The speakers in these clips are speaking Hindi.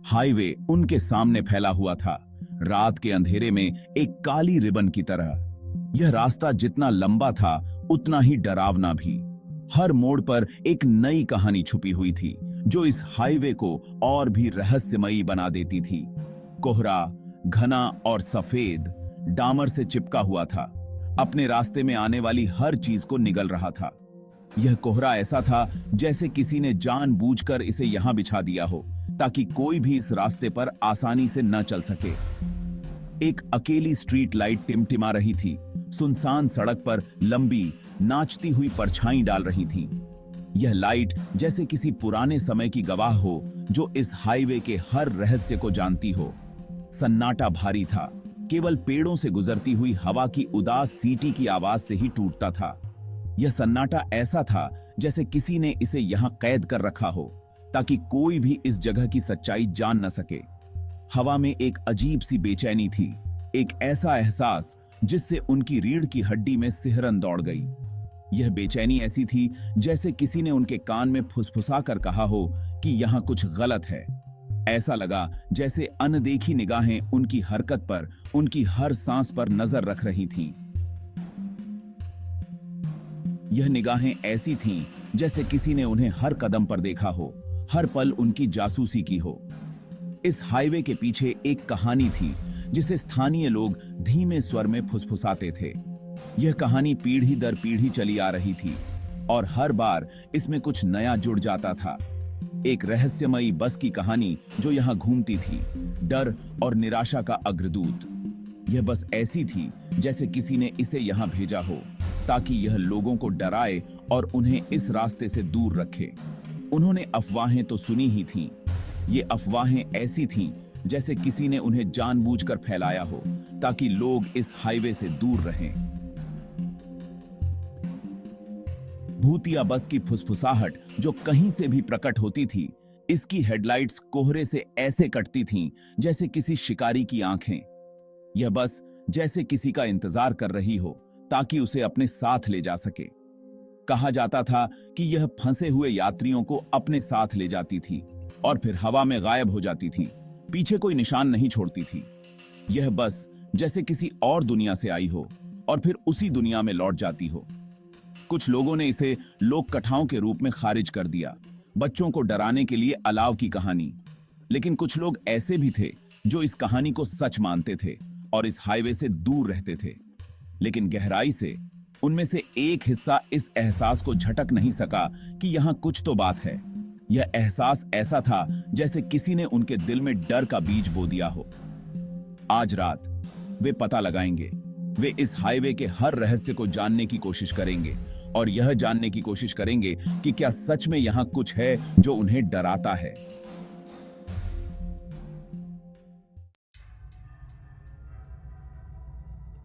हाईवे उनके सामने फैला हुआ था, रात के अंधेरे में एक काली रिबन की तरह। यह रास्ता जितना लंबा था उतना ही डरावना भी। हर मोड़ पर एक नई कहानी छुपी हुई थी जो इस हाईवे को और भी रहस्यमयी बना देती थी। कोहरा घना और सफेद डामर से चिपका हुआ था, अपने रास्ते में आने वाली हर चीज को निगल रहा था। यह कोहरा ऐसा था जैसे किसी ने जानबूझकर इसे यहां बिछा दिया हो ताकि कोई भी इस रास्ते पर आसानी से न चल सके। एक अकेली स्ट्रीट लाइट टिमटिमा रही थी, सुनसान सड़क पर लंबी नाचती हुई परछाई डाल रही थी। यह लाइट जैसे किसी पुराने समय की गवाह हो जो इस हाईवे के हर रहस्य को जानती हो। सन्नाटा भारी था, केवल पेड़ों से गुजरती हुई हवा की उदास सीटी की आवाज से ही टूटता था। यह सन्नाटा ऐसा था जैसे किसी ने इसे यहां कैद कर रखा हो ताकि कोई भी इस जगह की सच्चाई जान न सके। हवा में एक अजीब सी बेचैनी थी, एक ऐसा एहसास जिससे उनकी रीढ़ की हड्डी में सिहरन दौड़ गई। यह बेचैनी ऐसी थी जैसे किसी ने उनके कान में फुसफुसा कर कहा हो कि यहां कुछ गलत है। ऐसा लगा जैसे अनदेखी निगाहें उनकी हरकत पर, उनकी हर सांस पर नजर रख रही थीं। यह निगाहें ऐसी थीं जैसे किसी ने उन्हें हर कदम पर देखा हो, हर पल उनकी जासूसी की हो। इस हाईवे के पीछे एक कहानी थी जिसे स्थानीय लोग धीमे स्वर में फुसफुसाते थे। यह कहानी पीढ़ी दर पीढ़ी चली आ रही थी और हर बार इसमें कुछ नया जुड़ जाता था। एक रहस्यमयी बस की कहानी जो यहां घूमती थी, डर और निराशा का अग्रदूत। यह बस ऐसी थी जैसे किसी ने इसे यहां भेजा हो ताकि यह लोगों को डराए और उन्हें इस रास्ते से दूर रखे। उन्होंने अफवाहें तो सुनी ही थीं। ये अफवाहें ऐसी थीं जैसे किसी ने उन्हें जानबूझकर फैलाया हो ताकि लोग इस हाईवे से दूर रहें। भूतिया बस की फुसफुसाहट जो कहीं से भी प्रकट होती थी, इसकी हेडलाइट्स कोहरे से ऐसे कटती थीं जैसे किसी शिकारी की आंखें। यह बस जैसे किसी का इंतजार कर रही हो ताकि उसे अपने साथ ले जा सके। कहा जाता था कि यह फंसे हुए यात्रियों को अपने साथ ले जाती थी और फिर हवा में गायब हो जाती थी, पीछे कोई निशान नहीं छोड़ती थी। यह बस जैसे किसी और दुनिया से आई हो और फिर उसी दुनिया में लौट जाती हो। कुछ लोगों ने इसे लोक कथाओं के रूप में खारिज कर दिया, बच्चों को डराने के लिए अलाव की कहानी। लेकिन कुछ लोग ऐसे भी थे जो इस कहानी को सच मानते थे और इस हाईवे से दूर रहते थे। लेकिन गहराई से उनमें से एक हिस्सा इस एहसास को झटक नहीं सका कि यहां कुछ तो बात है। यह एहसास ऐसा था जैसे किसी ने उनके दिल में डर का बीज बो दिया हो। आज रात वे पता लगाएंगे, वे इस हाईवे के हर रहस्य को जानने की कोशिश करेंगे और यह जानने की कोशिश करेंगे कि क्या सच में यहां कुछ है जो उन्हें डराता है।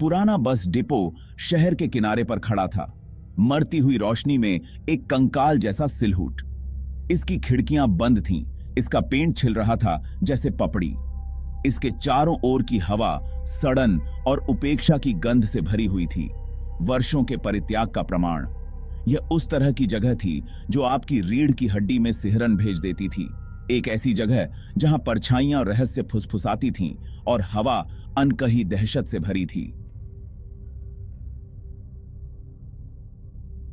पुराना बस डिपो शहर के किनारे पर खड़ा था, मरती हुई रोशनी में एक कंकाल जैसा सिलहूट। इसकी खिड़कियां बंद थीं, इसका पेंट छिल रहा था जैसे पपड़ी। इसके चारों ओर की हवा सड़न और उपेक्षा की गंध से भरी हुई थी, वर्षों के परित्याग का प्रमाण। यह उस तरह की जगह थी जो आपकी रीढ़ की हड्डी में सिहरन भेज देती थी। एक ऐसी जगह जहां परछाइयां रहस्य फुसफुसाती थीं और हवा अनकही दहशत से भरी थी।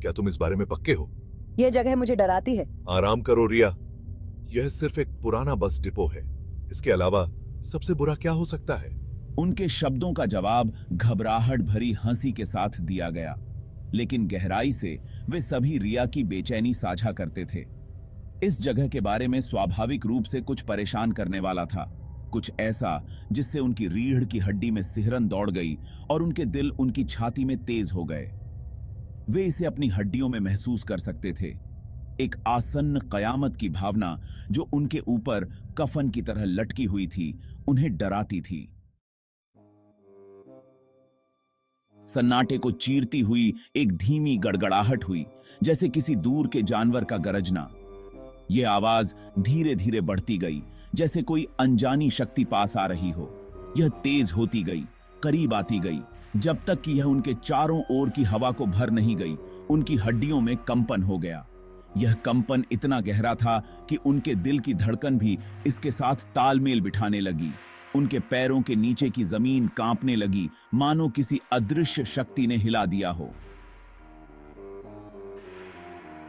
क्या तुम इस बारे में पक्के हो? यह जगह मुझे डराती है। आराम करो रिया, यह सिर्फ एक पुराना बस डिपो है। इसके अलावा सबसे बुरा क्या हो सकता है? उनके शब्दों का जवाब घबराहट भरी हंसी के साथ दिया गया, लेकिन गहराई से वे सभी रिया की बेचैनी साझा करते थे। इस जगह के बारे में स्वाभाविक रूप से कुछ परेशान करने वाला था, कुछ ऐसा जिससे उनकी रीढ़ की हड्डी में सिहरन दौड़ गई और उनके दिल उनकी छाती में तेज हो गए। वे इसे अपनी हड्डियों में महसूस कर सकते थे, एक आसन्न कयामत की भावना जो उनके ऊपर कफन की तरह लटकी हुई थी, उन्हें डराती थी। सन्नाटे को चीरती हुई एक धीमी गड़गड़ाहट हुई, जैसे किसी दूर के जानवर का गरजना। यह आवाज धीरे धीरे बढ़ती गई, जैसे कोई अनजानी शक्ति पास आ रही हो। यह तेज होती गई, करीब आती गई, जब तक कि यह उनके चारों ओर की हवा को भर नहीं गई। उनकी हड्डियों में कंपन हो गया। यह कंपन इतना गहरा था कि उनके दिल की धड़कन भी इसके साथ तालमेल बिठाने लगी। उनके पैरों के नीचे की जमीन कांपने लगी, मानो किसी अदृश्य शक्ति ने हिला दिया हो।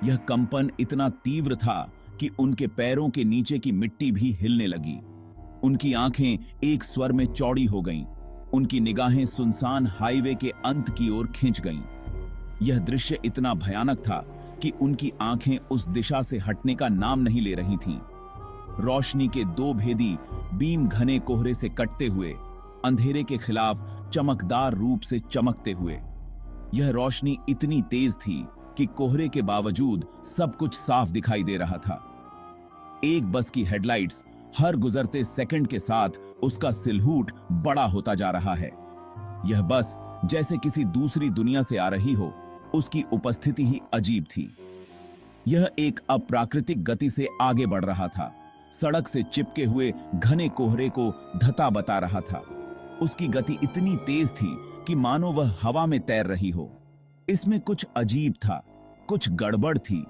यह कंपन इतना तीव्र था कि उनके पैरों के नीचे की मिट्टी भी हिलने लगी। उनकी आंखें एक स्वर में चौड़ी हो गईं। उनकी निगाहें सुनसान हाईवे के अंत की ओर खिंच गईं। यह दृश्य इतना भयानक था कि उनकी आंखें उस दिशा से हटने का नाम नहीं ले रही थीं। रोशनी के दो भेदी बीम घने कोहरे से कटते हुए, अंधेरे के खिलाफ चमकदार रूप से चमकते हुए। यह रोशनी इतनी तेज थी कि कोहरे के बावजूद सब कुछ साफ दिखाई दे रहा था। एक बस की हेडलाइट्स हर गुजरते सेकंड के साथ उसका सिलहूट बड़ा होता जा रहा है। यह बस जैसे किसी दूसरी दुनिया से आ रही हो, उसकी उपस्थिति ही अजीब थी। यह एक अप्राकृतिक गति से आगे बढ़ रहा था, सड़क से चिपके हुए घने कोहरे को धता बता रहा था। उसकी गति इतनी तेज थी कि मानो वह हवा में तैर रही हो। इसमें कुछ अजीब था, कुछ गड़बड़ थी।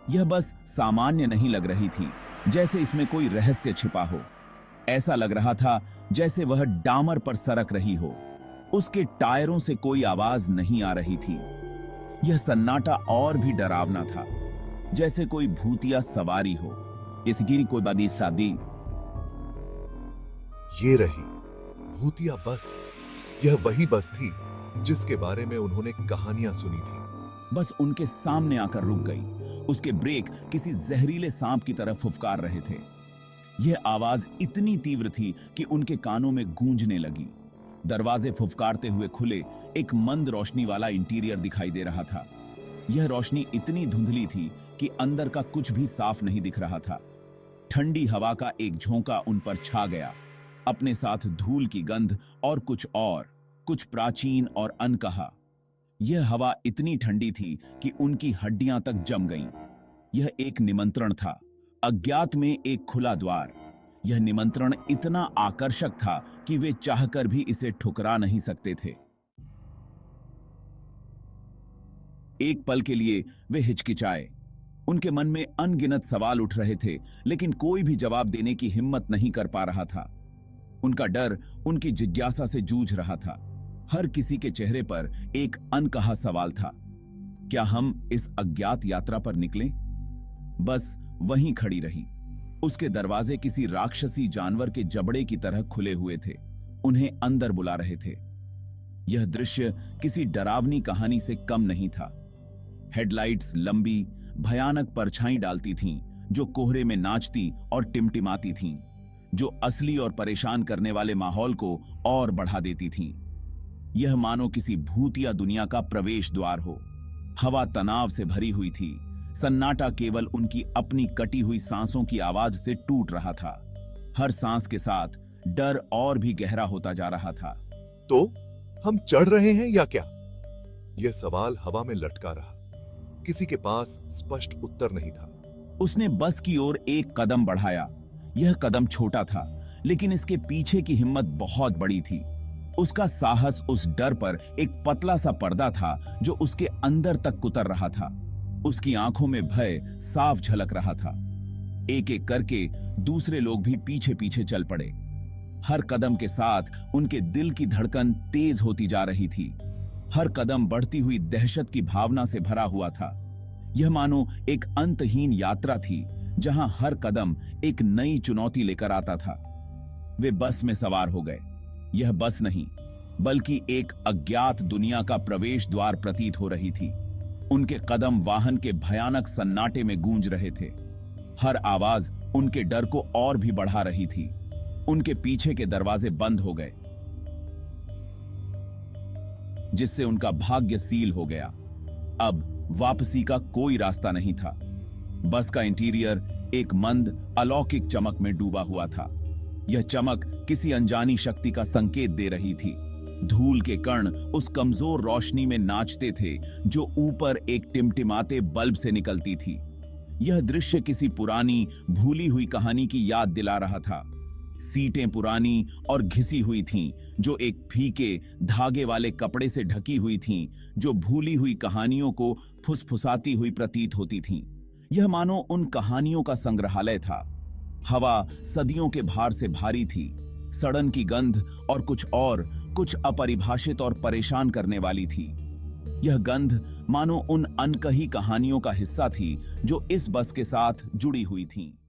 यह बस सामान्य नहीं लग रही थी, जैसे इसमें कोई रहस्य छिपा हो। ऐसा लग रहा था जैसे वह डामर पर सरक रही हो। उसके टायरों से कोई आवाज नहीं आ रही थी। यह सन्नाटा और भी डरावना था, जैसे कोई भूतिया सवारी हो। कोई बादी सादी। ये रही भूतिया बस। यह वही बस थी जिसके बारे में उन्होंने कहानियां सुनी थी। बस उनके सामने आकर रुक गई। उसके ब्रेक किसी जहरीले सांप की तरह फुफकार रहे थे। यह आवाज इतनी तीव्र थी कि उनके कानों में गूंजने लगी। दरवाजे फुफकारते हुए खुले। एक मंद रोशनी वाला इंटीरियर दिखाई दे रहा था। यह रोशनी इतनी धुंधली थी कि अंदर का कुछ भी साफ नहीं दिख रहा था। ठंडी हवा का एक झोंका उन पर छा गया, अपने साथ धूल की गंध और कुछ प्राचीन और अनकहा। यह हवा इतनी ठंडी थी कि उनकी हड्डियां तक जम गईं। यह एक निमंत्रण था, अज्ञात में एक खुला द्वार। यह निमंत्रण इतना आकर्षक था कि वे चाहकर भी इसे ठुकरा नहीं सकते थे। एक पल के लिए वे हिचकिचाए। उनके मन में अनगिनत सवाल उठ रहे थे, लेकिन कोई भी जवाब देने की हिम्मत नहीं कर पा रहा था। उनका डर उनकी जिज्ञासा से जूझ रहा था। हर किसी के चेहरे पर एक अनकहा सवाल था, क्या हम इस अज्ञात यात्रा पर निकलें? बस वहीं खड़ी रही। उसके दरवाजे किसी राक्षसी जानवर के जबड़े की तरह खुले हुए थे, उन्हें अंदर बुला रहे थे। यह दृश्य किसी डरावनी कहानी से कम नहीं था। हेडलाइट्स लंबी भयानक परछाई डालती थीं, जो कोहरे में नाचती और टिमटिमाती थीं, जो असली और परेशान करने वाले माहौल को और बढ़ा देती थीं। यह मानो किसी भूतिया दुनिया का प्रवेश द्वार हो। हवा तनाव से भरी हुई थी। सन्नाटा केवल उनकी अपनी कटी हुई सांसों की आवाज से टूट रहा था। हर सांस के साथ डर और भी गहरा होता जा रहा था। तो हम चढ़ रहे हैं या क्या? यह सवाल हवा में लटका रहा। किसी के पास स्पष्ट उत्तर नहीं था। उसने बस की ओर एक कदम बढ़ाया। यह कदम छोटा था, लेकिन इसके पीछे की हिम्मत बहुत बड़ी थी। उसका साहस उस डर पर एक पतला सा पर्दा था जो उसके अंदर तक कुतर रहा था। उसकी आंखों में भय साफ झलक रहा था। एक एक करके दूसरे लोग भी पीछे पीछे चल पड़े। हर कदम के साथ उनके दिल की धड़कन तेज होती जा रही थी। हर कदम बढ़ती हुई दहशत की भावना से भरा हुआ था। यह मानो एक अंतहीन यात्रा थी, जहां हर कदम एक नई चुनौती लेकर आता था। वे बस में सवार हो गए। यह बस नहीं, बल्कि एक अज्ञात दुनिया का प्रवेश द्वार प्रतीत हो रही थी। उनके कदम वाहन के भयानक सन्नाटे में गूंज रहे थे। हर आवाज उनके डर को और भी बढ़ा रही थी। उनके पीछे के दरवाजे बंद हो गए, जिससे उनका भाग्य सील हो गया। अब वापसी का कोई रास्ता नहीं था। बस का इंटीरियर एक मंद अलौकिक चमक में डूबा हुआ था। यह चमक किसी अनजानी शक्ति का संकेत दे रही थी। धूल के कण उस कमजोर रोशनी में नाचते थे जो ऊपर एक टिमटिमाते बल्ब से निकलती थी। यह दृश्य किसी पुरानी भूली हुई कहानी की याद दिला रहा था। सीटें पुरानी और घिसी हुई थीं, जो एक फीके धागे वाले कपड़े से ढकी हुई थीं, जो भूली हुई कहानियों को फुसफुसाती हुई प्रतीत होती थीं। यह मानो उन कहानियों का संग्रहालय था। हवा सदियों के भार से भारी थी, सड़न की गंध और कुछ अपरिभाषित और परेशान करने वाली थी। यह गंध मानो उन अनकही कहानियों का हिस्सा थी जो इस बस के साथ जुड़ी हुई थीं।